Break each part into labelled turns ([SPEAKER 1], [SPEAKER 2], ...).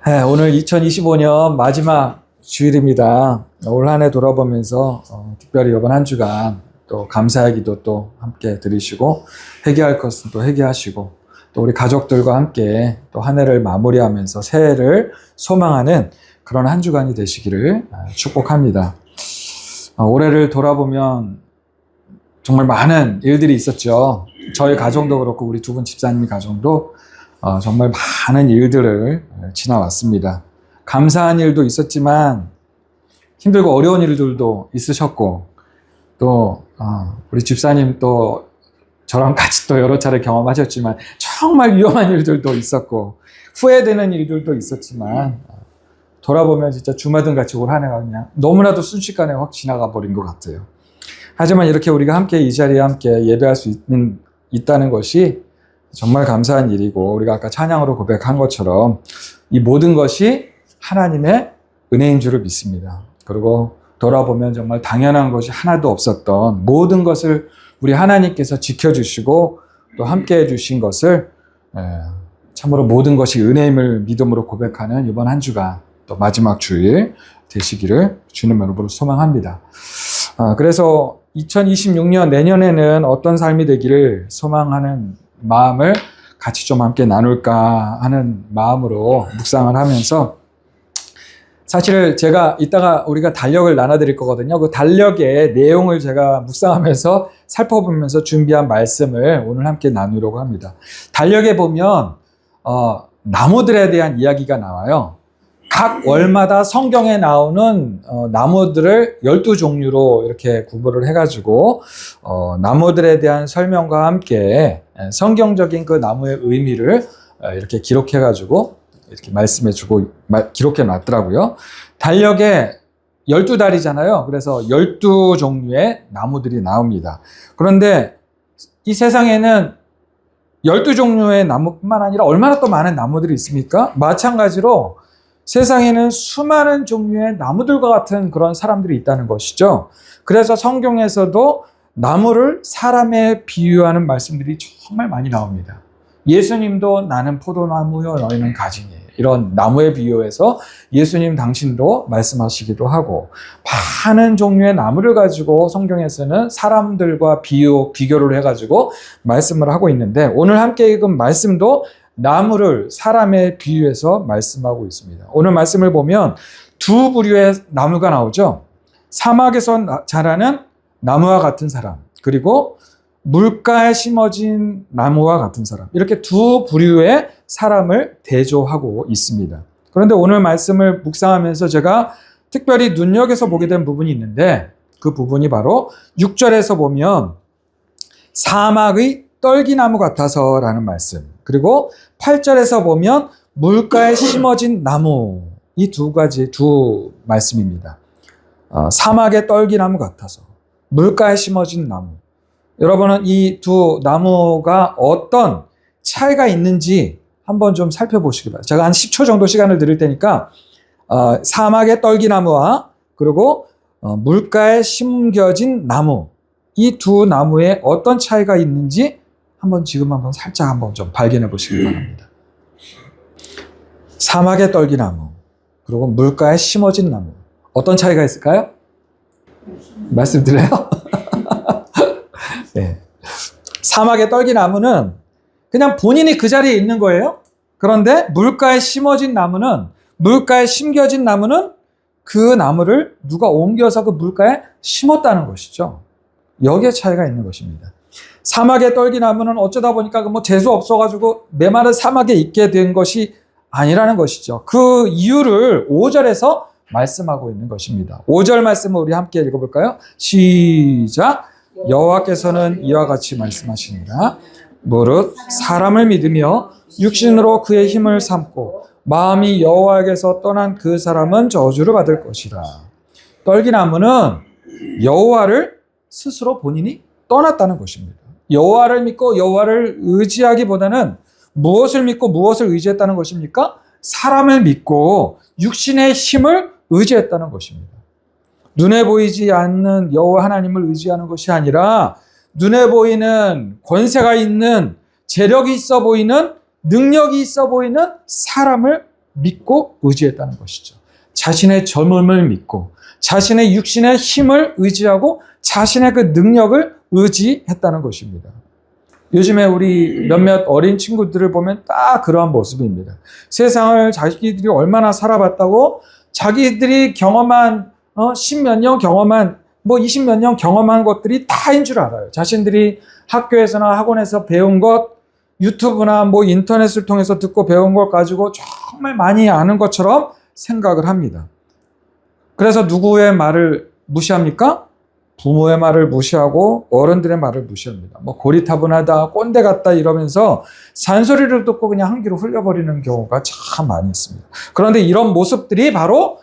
[SPEAKER 1] 네, 오늘 2025년 마지막 주일입니다. 올 한 해 돌아보면서 특별히 이번 한 주간 또 감사의 기도 또 함께 드리시고 회개할 것은 또 회개하시고 또 우리 가족들과 함께 또 한 해를 마무리하면서 새해를 소망하는 그런 한 주간이 되시기를 축복합니다. 올해를 돌아보면 정말 많은 일들이 있었죠. 저희 가정도 그렇고 우리 두 분 집사님 가정도 정말 많은 일들을 지나왔습니다. 감사한 일도 있었지만 힘들고 어려운 일들도 있으셨고 또 우리 집사님 또 저랑 같이 또 여러 차례 경험하셨지만 정말 위험한 일들도 있었고 후회되는 일들도 있었지만 돌아보면 진짜 주마등 같이 올 한 해가 그냥 너무나도 순식간에 확 지나가 버린 것 같아요. 하지만 이렇게 우리가 함께 이 자리에 함께 예배할 수 있다는 것이 정말 감사한 일이고 우리가 아까 찬양으로 고백한 것처럼 이 모든 것이 하나님의 은혜인 줄을 믿습니다. 그리고 돌아보면 정말 당연한 것이 하나도 없었던 모든 것을 우리 하나님께서 지켜주시고 또 함께 해주신 것을 참으로 모든 것이 은혜임을 믿음으로 고백하는 이번 한 주간 또 마지막 주일 되시기를 주님 여러분으로 소망합니다. 그래서 2026년 내년에는 어떤 삶이 되기를 소망하는 마음을 같이 좀 함께 나눌까 하는 마음으로 묵상을 하면서 사실 제가 이따가 우리가 달력을 나눠드릴 거거든요. 그 달력의 내용을 제가 묵상하면서 살펴보면서 준비한 말씀을 오늘 함께 나누려고 합니다. 달력에 보면 나무들에 대한 이야기가 나와요. 각 월마다 성경에 나오는 나무들을 12종류로 이렇게 구분을 해가지고 나무들에 대한 설명과 함께 성경적인 그 나무의 의미를 이렇게 기록해가지고 이렇게 말씀해주고 기록해 놨더라고요. 달력에 12달이잖아요. 그래서 12종류의 나무들이 나옵니다. 그런데 이 세상에는 12종류의 나무뿐만 아니라 얼마나 또 많은 나무들이 있습니까? 마찬가지로 세상에는 수많은 종류의 나무들과 같은 그런 사람들이 있다는 것이죠. 그래서 성경에서도 나무를 사람에 비유하는 말씀들이 정말 많이 나옵니다. 예수님도 나는 포도나무요 너희는 가지니 이런 나무에 비유해서 예수님 당신도 말씀하시기도 하고 많은 종류의 나무를 가지고 성경에서는 사람들과 비교를 해가지고 말씀을 하고 있는데 오늘 함께 읽은 말씀도 나무를 사람에 비유해서 말씀하고 있습니다. 오늘 말씀을 보면 두 부류의 나무가 나오죠. 사막에서 자라는 나무와 같은 사람, 그리고 물가에 심어진 나무와 같은 사람, 이렇게 두 부류의 사람을 대조하고 있습니다. 그런데 오늘 말씀을 묵상하면서 제가 특별히 눈여겨서 보게 된 부분이 있는데 그 부분이 바로 6절에서 보면 사막의 떨기나무 같아서 라는 말씀, 그리고 8절에서 보면 물가에 심어진 나무, 이 두 말씀입니다. 사막의 떨기나무 같아서, 물가에 심어진 나무. 여러분은 이 두 나무가 어떤 차이가 있는지 한번 좀 살펴보시기 바랍니다. 제가 한 10초 정도 시간을 드릴 테니까 사막의 떨기나무와 그리고 물가에 심겨진 나무, 이 두 나무에 어떤 차이가 있는지 지금 한번 살짝 한번 좀 발견해 보시기 바랍니다. 사막의 떨기나무, 그리고 물가에 심어진 나무. 어떤 차이가 있을까요? 말씀드려요? 네. 사막의 떨기나무는 그냥 본인이 그 자리에 있는 거예요. 그런데 물가에 심겨진 나무는 그 나무를 누가 옮겨서 그 물가에 심었다는 것이죠. 여기에 차이가 있는 것입니다. 사막의 떨기나무는 어쩌다 보니까 재수 없어가지고 메마른 사막에 있게 된 것이 아니라는 것이죠. 그 이유를 5절에서 말씀하고 있는 것입니다. 5절 말씀을 우리 함께 읽어볼까요? 시작. 여호와께서는 이와 같이 말씀하시니라. 무릇 사람을 믿으며 육신으로 그의 힘을 삼고 마음이 여호와에게서 떠난 그 사람은 저주를 받을 것이라. 떨기나무는 여호와를 스스로 본인이 떠났다는 것입니다. 여호와를 믿고 여호와를 의지하기보다는 무엇을 믿고 무엇을 의지했다는 것입니까? 사람을 믿고 육신의 힘을 의지했다는 것입니다. 눈에 보이지 않는 여호와 하나님을 의지하는 것이 아니라 눈에 보이는 권세가 있는, 재력이 있어 보이는, 능력이 있어 보이는 사람을 믿고 의지했다는 것이죠. 자신의 젊음을 믿고 자신의 육신의 힘을 의지하고 자신의 그 능력을 의지했다는 것입니다. 요즘에 우리 몇몇 어린 친구들을 보면 딱 그러한 모습입니다. 세상을 자기들이 얼마나 살아봤다고 자기들이 경험한 10몇 년 경험한 20몇 년 경험한 것들이 다인 줄 알아요. 자신들이 학교에서나 학원에서 배운 것, 유튜브나 인터넷을 통해서 듣고 배운 것 가지고 정말 많이 아는 것처럼 생각을 합니다. 그래서 누구의 말을 무시합니까? 부모의 말을 무시하고 어른들의 말을 무시합니다. 고리타분하다, 꼰대 같다 이러면서 잔소리를 듣고 그냥 한 귀로 흘려버리는 경우가 참 많이 있습니다. 그런데 이런 모습들이 바로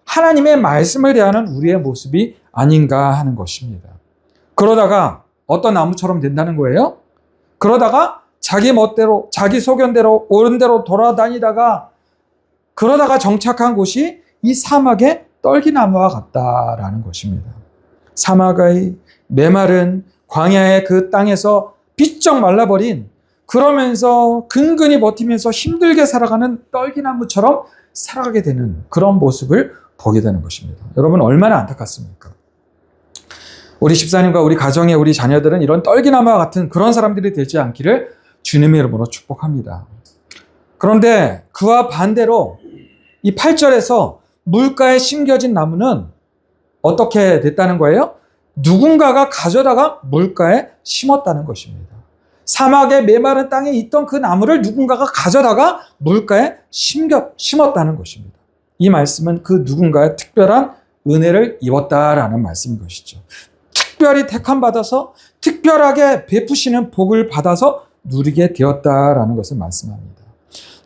[SPEAKER 1] 하나님의 말씀을 대하는 우리의 모습이 아닌가 하는 것입니다. 그러다가 어떤 나무처럼 된다는 거예요? 그러다가 자기 멋대로, 자기 소견대로, 옳은 대로 돌아다니다가 그러다가 정착한 곳이 이 사막의 떨기나무와 같다라는 것입니다. 사막의 메마른 광야의 그 땅에서 비쩍 말라버린, 그러면서 근근히 버티면서 힘들게 살아가는 떨기나무처럼 살아가게 되는 그런 모습을 보게 되는 것입니다. 여러분 얼마나 안타깝습니까? 우리 집사님과 우리 가정의 우리 자녀들은 이런 떨기나무와 같은 그런 사람들이 되지 않기를 주님의 이름으로 축복합니다. 그런데 그와 반대로 이 8절에서 물가에 심겨진 나무는 어떻게 됐다는 거예요? 누군가가 가져다가 물가에 심었다는 것입니다. 사막의 메마른 땅에 있던 그 나무를 누군가가 가져다가 물가에 심었다는 것입니다. 이 말씀은 그 누군가의 특별한 은혜를 입었다라는 말씀인 것이죠. 특별히 택함 받아서 특별하게 베푸시는 복을 받아서 누리게 되었다라는 것을 말씀합니다.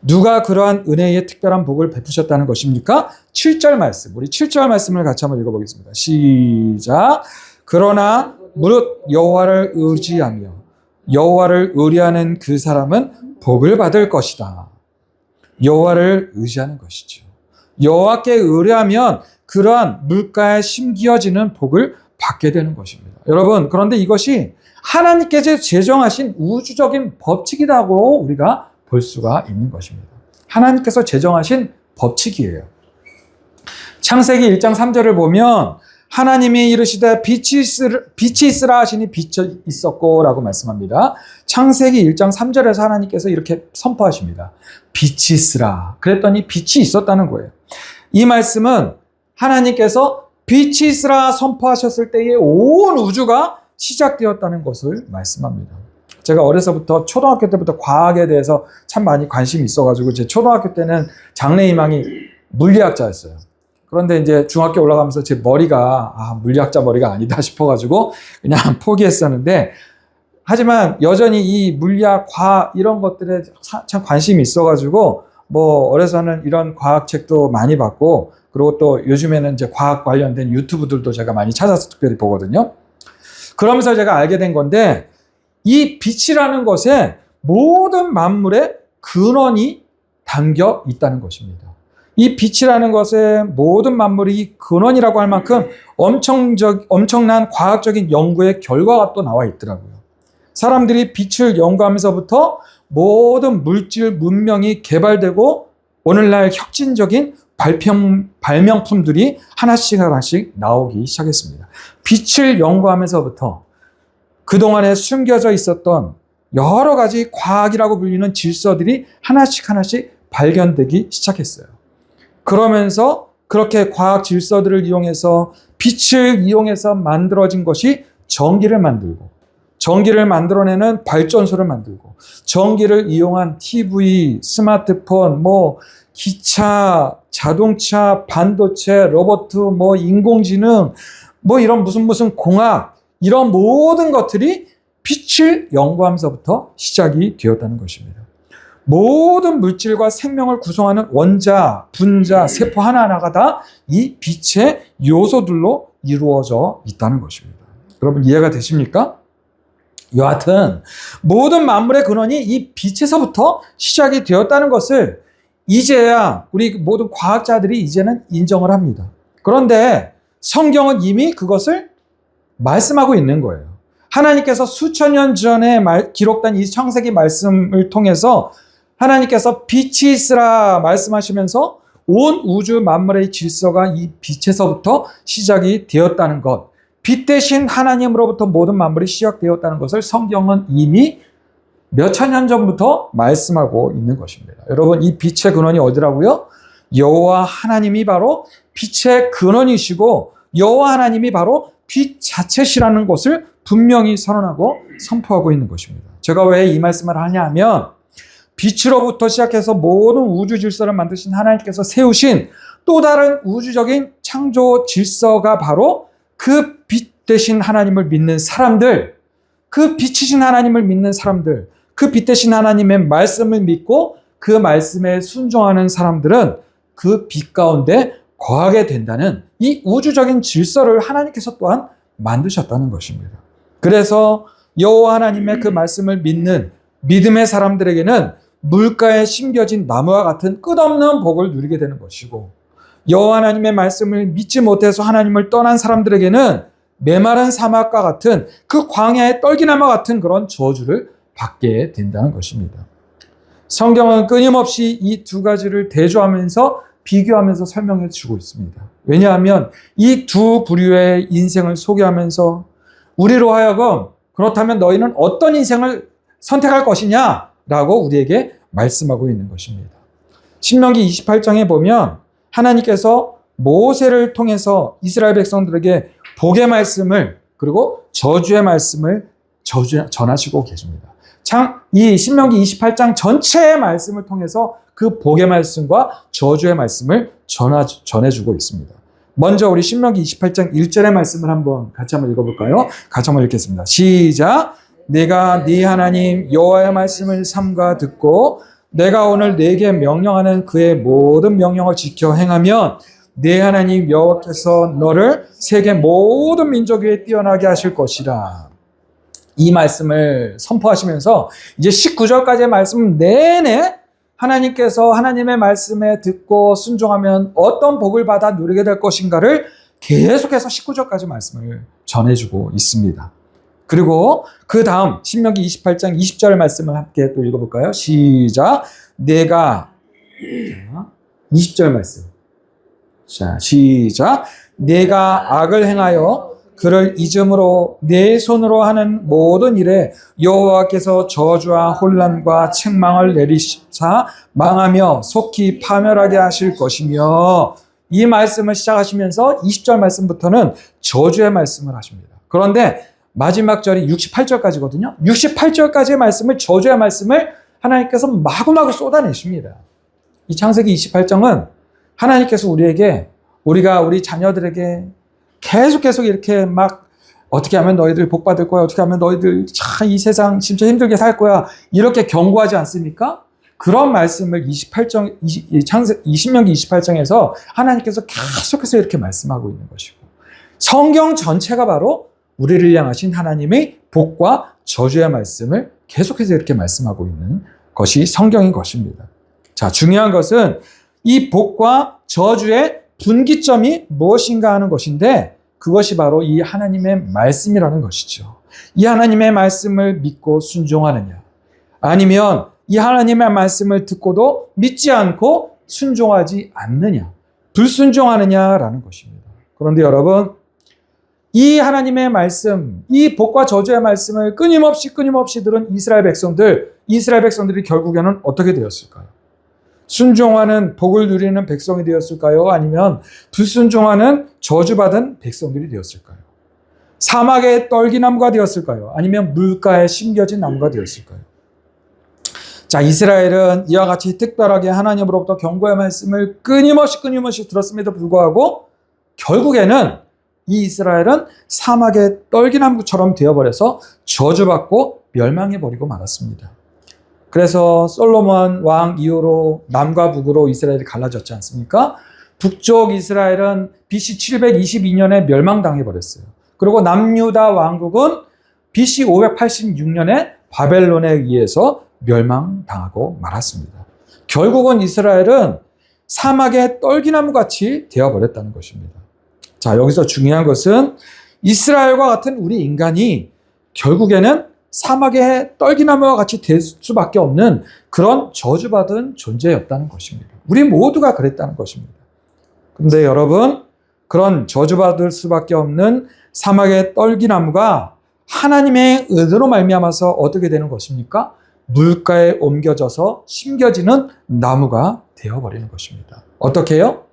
[SPEAKER 1] 누가 그러한 은혜의 특별한 복을 베푸셨다는 것입니까? 7절 말씀, 우리 7절 말씀을 같이 한번 읽어보겠습니다. 시작. 그러나 무릇 여호와를 의지하며 여호와를 의뢰하는 그 사람은 복을 받을 것이다. 여호와를 의지하는 것이죠. 여호와께 의뢰하면 그러한 물가에 심기어지는 복을 받게 되는 것입니다. 여러분, 그런데 이것이 하나님께서 제정하신 우주적인 법칙이라고 우리가 볼 수가 있는 것입니다. 하나님께서 제정하신 법칙이에요. 창세기 1장 3절을 보면 하나님이 이르시되 빛이 있으라 하시니 빛이 있었고 라고 말씀합니다. 창세기 1장 3절에서 하나님께서 이렇게 선포하십니다. 빛이 있으라. 그랬더니 빛이 있었다는 거예요. 이 말씀은 하나님께서 빛이 있으라 선포하셨을 때에 온 우주가 시작되었다는 것을 말씀합니다. 제가 어려서부터 초등학교 때부터 과학에 대해서 참 많이 관심이 있어가지고 제 초등학교 때는 장래희망이 물리학자였어요. 그런데 이제 중학교 올라가면서 제 머리가 물리학자 머리가 아니다 싶어가지고 그냥 포기했었는데, 하지만 여전히 이 물리학, 과학 이런 것들에 참 관심이 있어가지고 어려서는 이런 과학책도 많이 봤고, 그리고 또 요즘에는 이제 과학 관련된 유튜브들도 제가 많이 찾아서 특별히 보거든요. 그러면서 제가 알게 된 건데, 이 빛이라는 것에 모든 만물의 근원이 담겨 있다는 것입니다. 이 빛이라는 것에 모든 만물이 근원이라고 할 만큼 엄청난 과학적인 연구의 결과가 또 나와 있더라고요. 사람들이 빛을 연구하면서부터 모든 물질 문명이 개발되고 오늘날 혁신적인 발명품들이 하나씩 나오기 시작했습니다. 빛을 연구하면서부터 그동안에 숨겨져 있었던 여러 가지 과학이라고 불리는 질서들이 하나씩 발견되기 시작했어요. 그러면서 그렇게 과학 질서들을 이용해서 빛을 이용해서 만들어진 것이 전기를 만들고, 전기를 만들어내는 발전소를 만들고, 전기를 이용한 TV, 스마트폰, 기차, 자동차, 반도체, 로봇, 인공지능, 이런 무슨 공학, 이런 모든 것들이 빛을 연구하면서부터 시작이 되었다는 것입니다. 모든 물질과 생명을 구성하는 원자, 분자, 세포 하나하나가 다 이 빛의 요소들로 이루어져 있다는 것입니다. 여러분 이해가 되십니까? 여하튼 모든 만물의 근원이 이 빛에서부터 시작이 되었다는 것을 이제야 우리 모든 과학자들이 이제는 인정을 합니다. 그런데 성경은 이미 그것을 말씀하고 있는 거예요. 하나님께서 수천 년 전에 기록된 이 창세기 말씀을 통해서 하나님께서 빛이 있으라 말씀하시면서 온 우주 만물의 질서가 이 빛에서부터 시작이 되었다는 것, 빛 대신 하나님으로부터 모든 만물이 시작되었다는 것을 성경은 이미 몇천 년 전부터 말씀하고 있는 것입니다. 여러분, 이 빛의 근원이 어디라고요? 여호와 하나님이 바로 빛의 근원이시고 여호와 하나님이 바로 빛 자체시라는 것을 분명히 선언하고 선포하고 있는 것입니다. 제가 왜 이 말씀을 하냐 하면 빛으로부터 시작해서 모든 우주 질서를 만드신 하나님께서 세우신 또 다른 우주적인 창조 질서가 바로 그 빛 대신 하나님을 믿는 사람들, 그 빛이신 하나님을 믿는 사람들, 그 빛 대신 하나님의 말씀을 믿고 그 말씀에 순종하는 사람들은 그 빛 가운데 거하게 된다는 이 우주적인 질서를 하나님께서 또한 만드셨다는 것입니다. 그래서 여호와 하나님의 그 말씀을 믿는 믿음의 사람들에게는 물가에 심겨진 나무와 같은 끝없는 복을 누리게 되는 것이고, 여호와 하나님의 말씀을 믿지 못해서 하나님을 떠난 사람들에게는 메마른 사막과 같은 그 광야의 떨기나무 같은 그런 저주를 받게 된다는 것입니다. 성경은 끊임없이 이 두 가지를 대조하면서 비교하면서 설명해 주고 있습니다. 왜냐하면 이 두 부류의 인생을 소개하면서 우리로 하여금 그렇다면 너희는 어떤 인생을 선택할 것이냐라고 우리에게 말씀하고 있는 것입니다. 신명기 28장에 보면 하나님께서 모세를 통해서 이스라엘 백성들에게 복의 말씀을 그리고 저주의 말씀을 전하시고 계십니다. 이 신명기 28장 전체의 말씀을 통해서 그 복의 말씀과 저주의 말씀을 전해주고 있습니다. 먼저 우리 신명기 28장 1절의 말씀을 같이 한번 읽어볼까요? 같이 한번 읽겠습니다. 시작! 내가 네 하나님 여호와의 말씀을 삼가 듣고 내가 오늘 네게 명령하는 그의 모든 명령을 지켜 행하면 네 하나님 여호와께서 너를 세계 모든 민족 위에 뛰어나게 하실 것이라. 이 말씀을 선포하시면서 이제 19절까지의 말씀 내내 하나님께서 하나님의 말씀에 듣고 순종하면 어떤 복을 받아 누리게 될 것인가를 계속해서 19절까지 말씀을 전해주고 있습니다. 그리고 그 다음 신명기 28장 20절 말씀을 함께 또 읽어볼까요? 시작! 내가 20절 말씀. 자, 시작! 내가 악을 행하여 그를 잊음으로 내 손으로 하는 모든 일에 여호와께서 저주와 혼란과 책망을 내리사 망하며 속히 파멸하게 하실 것이며, 이 말씀을 시작하시면서 20절 말씀부터는 저주의 말씀을 하십니다. 그런데 마지막 절이 68절까지거든요. 68절까지의 말씀을, 저주의 말씀을 하나님께서 마구마구 쏟아내십니다. 이 창세기 28장은 하나님께서 우리가 우리 자녀들에게 계속 이렇게 막 어떻게 하면 너희들 복 받을 거야, 어떻게 하면 너희들 참 이 세상 진짜 힘들게 살 거야, 이렇게 경고하지 않습니까? 그런 말씀을 20명기 28장에서 하나님께서 계속해서 이렇게 말씀하고 있는 것이고, 성경 전체가 바로 우리를 향하신 하나님의 복과 저주의 말씀을 계속해서 이렇게 말씀하고 있는 것이 성경인 것입니다. 자, 중요한 것은 이 복과 저주의 분기점이 무엇인가 하는 것인데, 그것이 바로 이 하나님의 말씀이라는 것이죠. 이 하나님의 말씀을 믿고 순종하느냐, 아니면 이 하나님의 말씀을 듣고도 믿지 않고 순종하지 않느냐, 불순종하느냐라는 것입니다. 그런데 여러분, 이 하나님의 말씀, 이 복과 저주의 말씀을 끊임없이 들은 이스라엘 백성들이 결국에는 어떻게 되었을까요? 순종하는 복을 누리는 백성이 되었을까요? 아니면 불순종하는 저주받은 백성들이 되었을까요? 사막의 떨기나무가 되었을까요? 아니면 물가에 심겨진 나무가 되었을까요? 자, 이스라엘은 이와 같이 특별하게 하나님으로부터 경고의 말씀을 끊임없이 들었음에도 불구하고 결국에는 이 이스라엘은 사막의 떨기나무처럼 되어버려서 저주받고 멸망해버리고 말았습니다. 그래서 솔로몬 왕 이후로 남과 북으로 이스라엘이 갈라졌지 않습니까? 북쪽 이스라엘은 BC 722년에 멸망당해버렸어요. 그리고 남유다 왕국은 BC 586년에 바벨론에 의해서 멸망당하고 말았습니다. 결국은 이스라엘은 사막의 떨기나무같이 되어버렸다는 것입니다. 자, 여기서 중요한 것은 이스라엘과 같은 우리 인간이 결국에는 사막의 떨기나무와 같이 될 수밖에 없는 그런 저주받은 존재였다는 것입니다. 우리 모두가 그랬다는 것입니다. 근데 여러분, 그런 저주받을 수밖에 없는 사막의 떨기나무가 하나님의 은혜로 말미암아서 어떻게 되는 것입니까? 물가에 옮겨져서 심겨지는 나무가 되어버리는 것입니다. 어떻게 해요?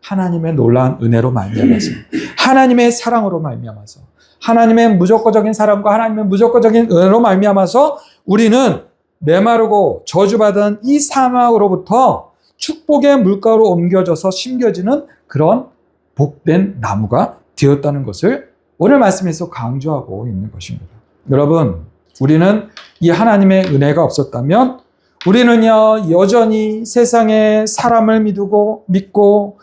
[SPEAKER 1] 하나님의 놀라운 은혜로 말미암아서, 하나님의 사랑으로 말미암아서, 하나님의 무조건적인 사랑과 하나님의 무조건적인 은혜로 말미암아서 우리는 메마르고 저주받은 이 사막으로부터 축복의 물가로 옮겨져서 심겨지는 그런 복된 나무가 되었다는 것을 오늘 말씀에서 강조하고 있는 것입니다. 여러분, 우리는 이 하나님의 은혜가 없었다면 우리는요, 여전히 세상의 사람을 믿고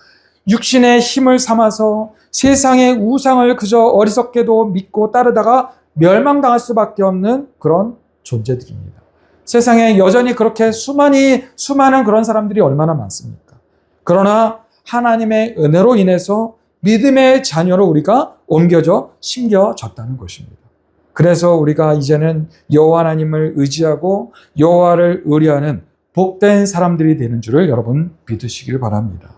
[SPEAKER 1] 육신의 힘을 삼아서 세상의 우상을 그저 어리석게도 믿고 따르다가 멸망당할 수밖에 없는 그런 존재들입니다. 세상에 여전히 그렇게 수많은 그런 사람들이 얼마나 많습니까? 그러나 하나님의 은혜로 인해서 믿음의 자녀로 우리가 옮겨져 심겨졌다는 것입니다. 그래서 우리가 이제는 여호와 하나님을 의지하고 여호와를 의뢰하는 복된 사람들이 되는 줄을 여러분 믿으시길 바랍니다.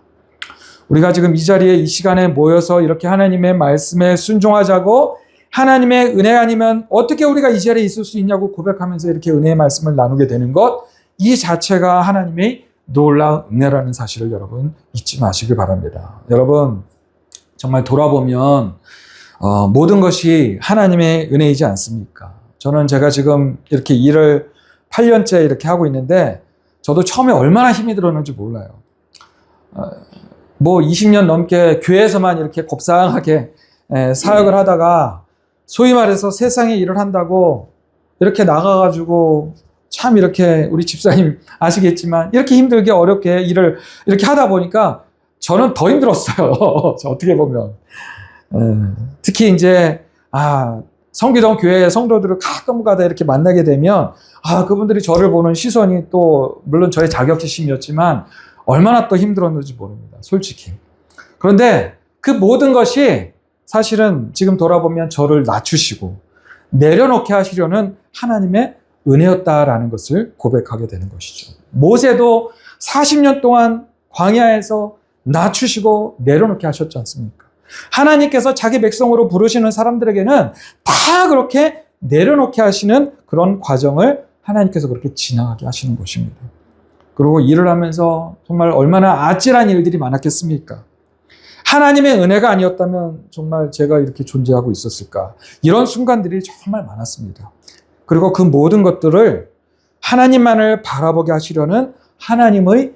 [SPEAKER 1] 우리가 지금 이 자리에 이 시간에 모여서 이렇게 하나님의 말씀에 순종하자고, 하나님의 은혜 아니면 어떻게 우리가 이 자리에 있을 수 있냐고 고백하면서 이렇게 은혜의 말씀을 나누게 되는 것, 이 자체가 하나님의 놀라운 은혜라는 사실을 여러분 잊지 마시길 바랍니다. 여러분, 정말 돌아보면 모든 것이 하나님의 은혜이지 않습니까? 저는 제가 지금 이렇게 일을 8년째 이렇게 하고 있는데 저도 처음에 얼마나 힘이 들었는지 몰라요. 20년 넘게 교회에서만 이렇게 곱상하게 사역을 하다가 소위 말해서 세상의 일을 한다고 이렇게 나가가지고 참 이렇게 우리 집사님 아시겠지만 이렇게 힘들게 어렵게 일을 이렇게 하다 보니까 저는 더 힘들었어요. 어떻게 보면. 특히 이제 성기동 교회 성도들을 가끔가다 이렇게 만나게 되면 그분들이 저를 보는 시선이 또 물론 저의 자격지심이었지만 얼마나 또 힘들었는지 모릅니다. 솔직히. 그런데 그 모든 것이 사실은 지금 돌아보면 저를 낮추시고 내려놓게 하시려는 하나님의 은혜였다라는 것을 고백하게 되는 것이죠. 모세도 40년 동안 광야에서 낮추시고 내려놓게 하셨지 않습니까? 하나님께서 자기 백성으로 부르시는 사람들에게는 다 그렇게 내려놓게 하시는 그런 과정을 하나님께서 그렇게 지나가게 하시는 것입니다. 그리고 일을 하면서 정말 얼마나 아찔한 일들이 많았겠습니까? 하나님의 은혜가 아니었다면 정말 제가 이렇게 존재하고 있었을까? 이런 순간들이 정말 많았습니다. 그리고 그 모든 것들을 하나님만을 바라보게 하시려는 하나님의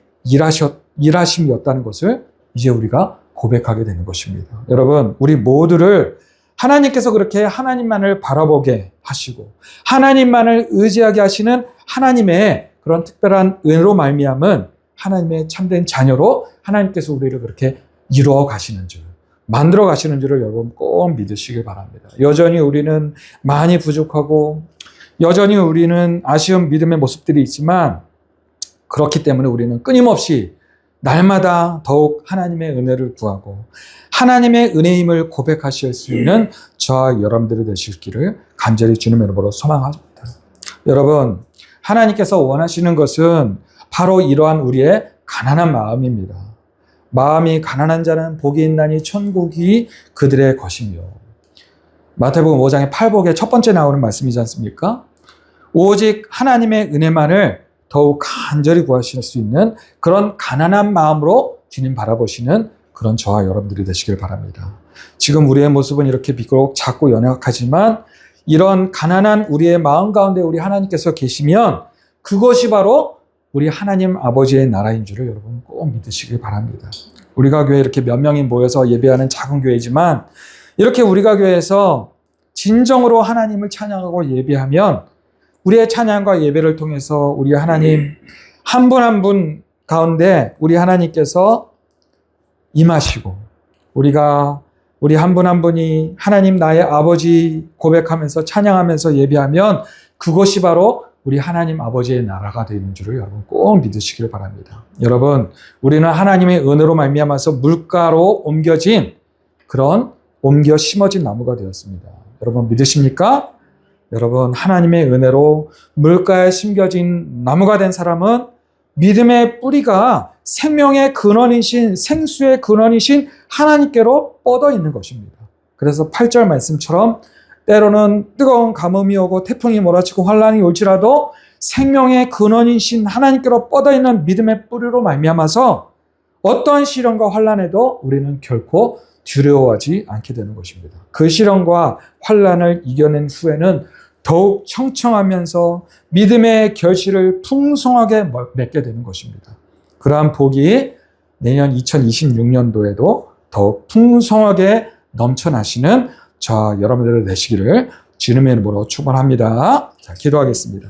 [SPEAKER 1] 일하심이었다는 것을 이제 우리가 고백하게 되는 것입니다. 여러분, 우리 모두를 하나님께서 그렇게 하나님만을 바라보게 하시고 하나님만을 의지하게 하시는 하나님의 그런 특별한 은혜로 말미암은 하나님의 참된 자녀로 하나님께서 우리를 그렇게 이루어 가시는 줄, 만들어 가시는 줄을 여러분 꼭 믿으시길 바랍니다. 여전히 우리는 많이 부족하고 여전히 우리는 아쉬운 믿음의 모습들이 있지만 그렇기 때문에 우리는 끊임없이 날마다 더욱 하나님의 은혜를 구하고 하나님의 은혜임을 고백하실 수 있는 저와 여러분들이 되시기를 간절히 주님의 이름으로 소망합니다. 여러분, 하나님께서 원하시는 것은 바로 이러한 우리의 가난한 마음입니다. 마음이 가난한 자는 복이 있나니 천국이 그들의 것이며. 마태복음 5장의 8복의 첫 번째 나오는 말씀이지 않습니까? 오직 하나님의 은혜만을 더욱 간절히 구하실 수 있는 그런 가난한 마음으로 주님 바라보시는 그런 저와 여러분들이 되시길 바랍니다. 지금 우리의 모습은 이렇게 비록 작고 연약하지만 이런 가난한 우리의 마음 가운데 우리 하나님께서 계시면 그것이 바로 우리 하나님 아버지의 나라인 줄을 여러분 꼭 믿으시길 바랍니다. 우리가 교회 이렇게 몇 명이 모여서 예배하는 작은 교회지만 이렇게 우리가 교회에서 진정으로 하나님을 찬양하고 예배하면 우리의 찬양과 예배를 통해서 우리 하나님 한 분 한 분 가운데 우리 하나님께서 임하시고 우리 한 분 한 분이 하나님 나의 아버지 고백하면서 찬양하면서 예배하면 그것이 바로 우리 하나님 아버지의 나라가 되는 줄을 여러분 꼭 믿으시길 바랍니다. 여러분, 우리는 하나님의 은혜로 말미암아서 물가로 옮겨진 그런 옮겨 심어진 나무가 되었습니다. 여러분 믿으십니까? 여러분, 하나님의 은혜로 물가에 심겨진 나무가 된 사람은 믿음의 뿌리가 생명의 근원이신, 생수의 근원이신 하나님께로 뻗어 있는 것입니다. 그래서 8절 말씀처럼 때로는 뜨거운 가뭄이 오고 태풍이 몰아치고 환란이 올지라도 생명의 근원이신 하나님께로 뻗어 있는 믿음의 뿌리로 말미암아서 어떤 시련과 환란에도 우리는 결코 두려워하지 않게 되는 것입니다. 그 시련과 환란을 이겨낸 후에는 더욱 청청하면서 믿음의 결실을 풍성하게 맺게 되는 것입니다. 그러한 복이 내년 2026년도에도 더욱 풍성하게 넘쳐나시는 저와 여러분들 되시기를 주님의 이름으로 축원합니다. 자, 기도하겠습니다.